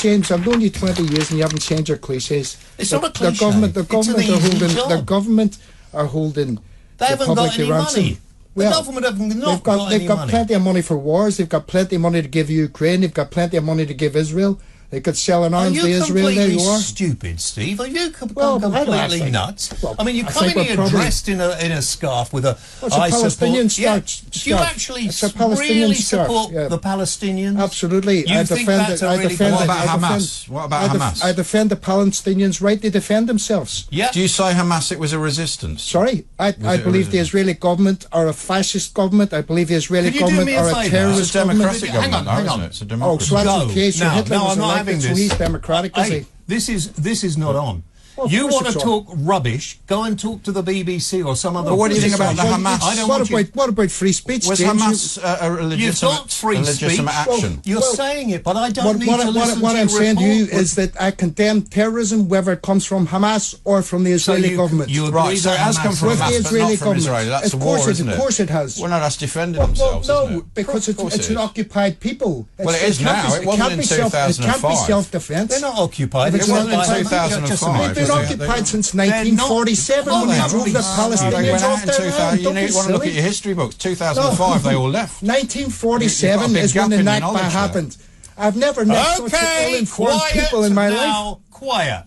changed. I've known you 20 years and you haven't changed your cliches. It's not a cliche. The government are holding They haven't got any money. Well, the government have not got any money. They've got plenty of money for wars. They've got plenty of money to give Ukraine. They've got plenty of money to give Israel. They could sell an arms to Israel. There you are. Stupid, Steve. Are you completely nuts? Well, I mean, you come in here dressed in a scarf with a. It's a Palestinian scarf. Do you actually really support the Palestinians? Absolutely. You think that's a really? What about Hamas? What about Hamas? I defend the Palestinians' right to defend themselves. Yeah. Do you say Hamas it was a resistance? Sorry, I believe the Israeli government are a fascist government. I believe the Israeli government are a terrorist government. It's a democratic government, hang on. It's a democracy. Oh, so that's the case. No, I'm not having so he's democratic, is he? This is not on. Well, you want to talk rubbish? Go and talk to the BBC or some other. But what do you think about the Hamas? What about free speech? Was Hamas a legitimate action? You're saying it, but I don't need to listen to what I'm saying to you is that I condemn terrorism, whether it comes from Hamas or from the Israeli government. Right, so it has come from Hamas, but not from Israel. That's a war, isn't it? Of course it has. Well, no, that's defending themselves, no, isn't it? because it's an occupied people. Well, it is now. It wasn't in 2005. It can't be self-defense. They're not occupied. It wasn't in 2005. They've been occupied since 1947 when we drove the Palestinians off their land. You need to look at your history books. 2005, they all left. 1947 is when the Nakba happened. I've never met such ill-informed people in my life. Quiet.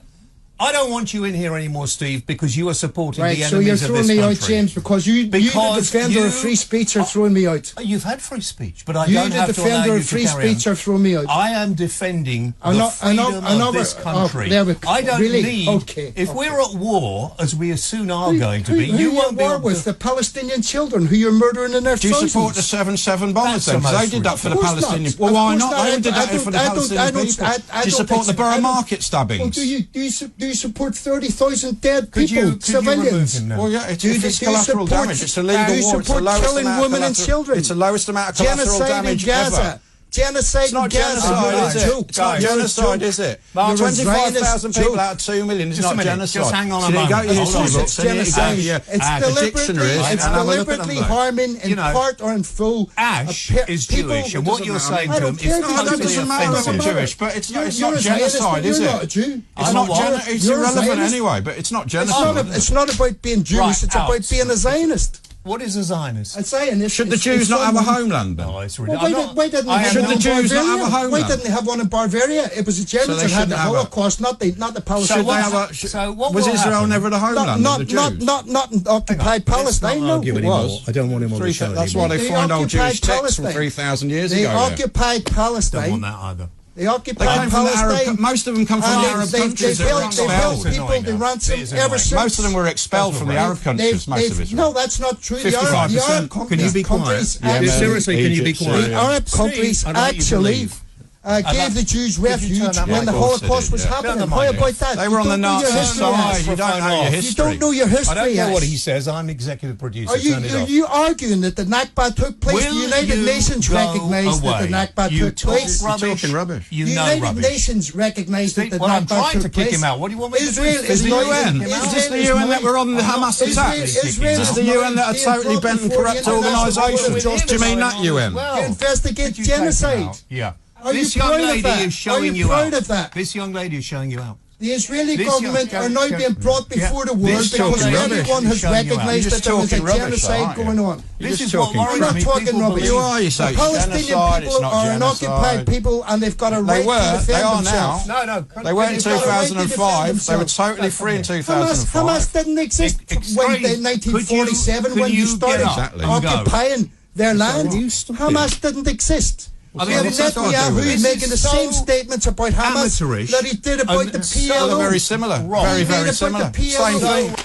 I don't want you in here anymore, Steve, because you are supporting the enemies of this country. country. So you're throwing me out, James, because you the defender of free speech are throwing me out. You've had free speech, but I don't have to allow you to carry on. You, the defender of free speech, are throwing me out. I am defending the freedom of this country. I don't need... If we're at war, as we soon are going to be, you won't be at war with the Palestinian children who you're murdering in their thousands. Do you support the 7/7 bombers then? Because they did that for the Palestinians. Well, why not? They did that for the Palestinian people. Do you support the Borough Market stabbings? Do you support 30,000 dead people, civilians? Well, yeah, it's collateral damage. It's a legal war. It's the lowest killing women and children. It's the lowest amount of collateral damage ever. Genocide in Gaza. It's not genocide, is it? 25,000 people out of 2 million is not genocide. Just hang on a moment. It's genocide. It's deliberately harming in part or in full. Ash is Jewish, and what you're saying to him is totally offensive. Jewish, but it's not genocide, is it? It's irrelevant anyway, but it's not genocide. It's not about being Jewish, it's about being a Zionist. What is a Zionist? A Zionist. Should the Jews not have a homeland then? No, it's ridiculous. Why didn't they have one in Bavaria? It was the Germans that had the Holocaust, not the Palestinians. So what was Israel never the homeland of the Jews? Not in occupied Palestine. No, it was. I don't want him on the show. That's why they find old Jewish texts from 3,000 years ago. They occupied Palestine. Don't want that either. They occupied Palestine. Most of them come from the Arab countries. They held people, they ransomed ever since. Most of them were expelled from the Arab countries, most of Israel. No, that's not true. 55%. Can you be quiet? Seriously, can you be quiet? The Arab countries actually gave the Jews refuge when the Holocaust was happening. How about that? They were on the Nazi side. You don't know your history. You don't know your history. I don't know what he says. I'm executive producer. Are you arguing that the Nakba took place? The United Nations recognised that the Nakba took place. You're talking rubbish. You know rubbish. United Nations recognised that the Nakba took place. I'm trying to kick him out. What do you want me to do? Is the UN? Is this the UN that were on the Hamas attack? Is this the UN that are totally bent and corrupt organisations? Do you mean that UN? To investigate genocide. Yeah. This young lady is showing you out. This young lady is showing you out. The Israeli government are now being brought before the world because everyone has recognised that there was a genocide going on. This is what worries me. You're not talking rubbish. You are, you say. The Palestinian people are an occupied people and they've got a right to defend themselves. No. They weren't in 2005. They were totally free in 2005. Hamas didn't exist in 1947 when you started occupying their land. Hamas didn't exist. Netanyahu making the same statements about Hamas that he did about the PLO. Very similar. Very, very similar. Same thing.